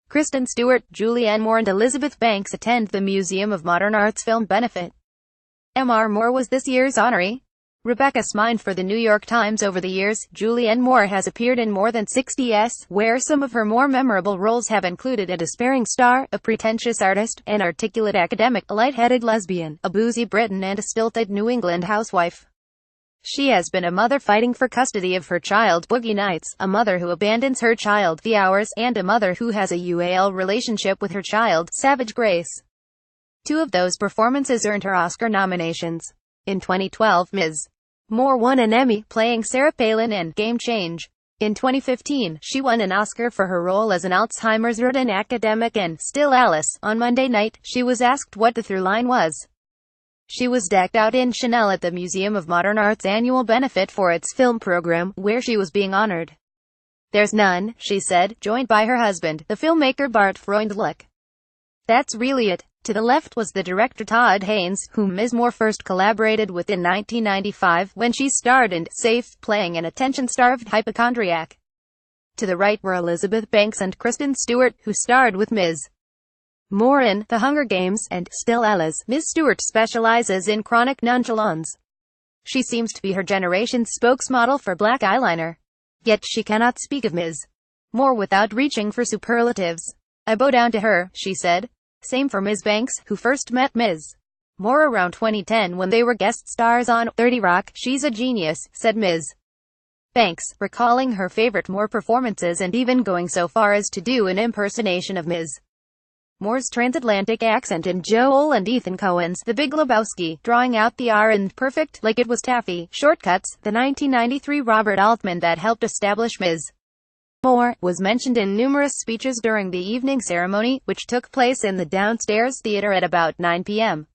Kristen Stewart, Julianne Moore and Elizabeth Banks attend the Museum of Modern Art's film benefit. Moore was this year's honoree. Rebecca Smeyne for the New York Times. Over the years, Julianne Moore has appeared in more than 60s, where some of her more memorable roles have included a despairing star, a pretentious artist, an articulate academic, a lightheaded lesbian, a boozy Briton and a stilted New England housewife. She has been a mother fighting for custody of her child, Boogie Nights, a mother who abandons her child, The Hours, and a mother who has a UAL relationship with her child, Savage Grace. Two of those performances earned her Oscar nominations. In 2012, Ms. Moore won an Emmy, playing Sarah Palin in Game Change. In 2015, she won an Oscar for her role as an Alzheimer's-ridden academic in Still Alice. On Monday night, she was asked what the through line was. She was decked out in Chanel at the Museum of Modern Art's annual benefit for its film program, where she was being honored. "There's none," she said, joined by her husband, the filmmaker Bart Freundlich. "That's really it." To the left was the director Todd Haynes, whom Ms. Moore first collaborated with in 1995, when she starred in Safe, playing an attention-starved hypochondriac. To the right were Elizabeth Banks and Kristen Stewart, who starred with Ms. Moore in The Hunger Games and Still Alice. Ms. Stewart specializes in chronic nonchalance. She seems to be her generation's spokesmodel for black eyeliner. Yet she cannot speak of Ms. Moore without reaching for superlatives. "I bow down to her," she said. Same for Ms. Banks, who first met Ms. Moore around 2010 when they were guest stars on 30 Rock. "She's a genius," said Ms. Banks, recalling her favorite Moore performances and even going so far as to do an impersonation of Ms. Moore's transatlantic accent in Joel and Ethan Coen's The Big Lebowski, drawing out the R in Perfect, like it was taffy. Shortcuts, the 1993 Robert Altman that helped establish Ms. Moore, was mentioned in numerous speeches during the evening ceremony, which took place in the downstairs theater at about 9 p.m.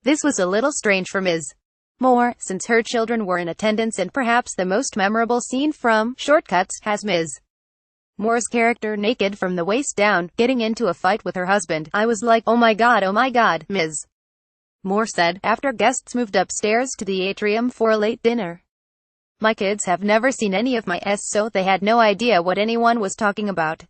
This was a little strange for Ms. Moore, since her children were in attendance, and perhaps the most memorable scene from Shortcuts has Ms. Moore's character naked from the waist down, getting into a fight with her husband. "I was like, oh my god," Ms. Moore said, after guests moved upstairs to the atrium for a late dinner. "My kids have never seen any of my so they had no idea what anyone was talking about."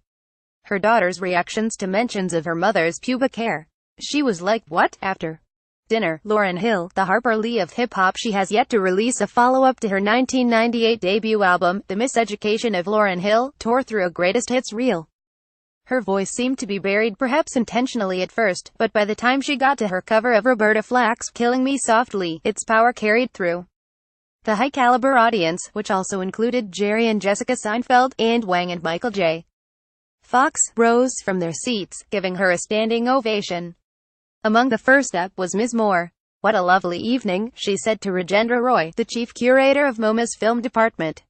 Her daughter's reactions to mentions of her mother's pubic hair. She was like, "What?" After dinner, Lauryn Hill, the Harper Lee of hip-hop, she has yet to release a follow-up to her 1998 debut album. The miseducation of Lauryn Hill tore through a greatest hits reel. Her voice seemed to be buried, perhaps intentionally at first, but by the time she got to her cover of Roberta Flack's Killing Me Softly, its power carried through. The high-caliber audience, which also included Jerry and Jessica Seinfeld, and Wang and Michael J. Fox, rose from their seats, giving her a standing ovation. Among the first up was Ms. Moore. "What a lovely evening," she said to Rajendra Roy, the chief curator of MoMA's film department.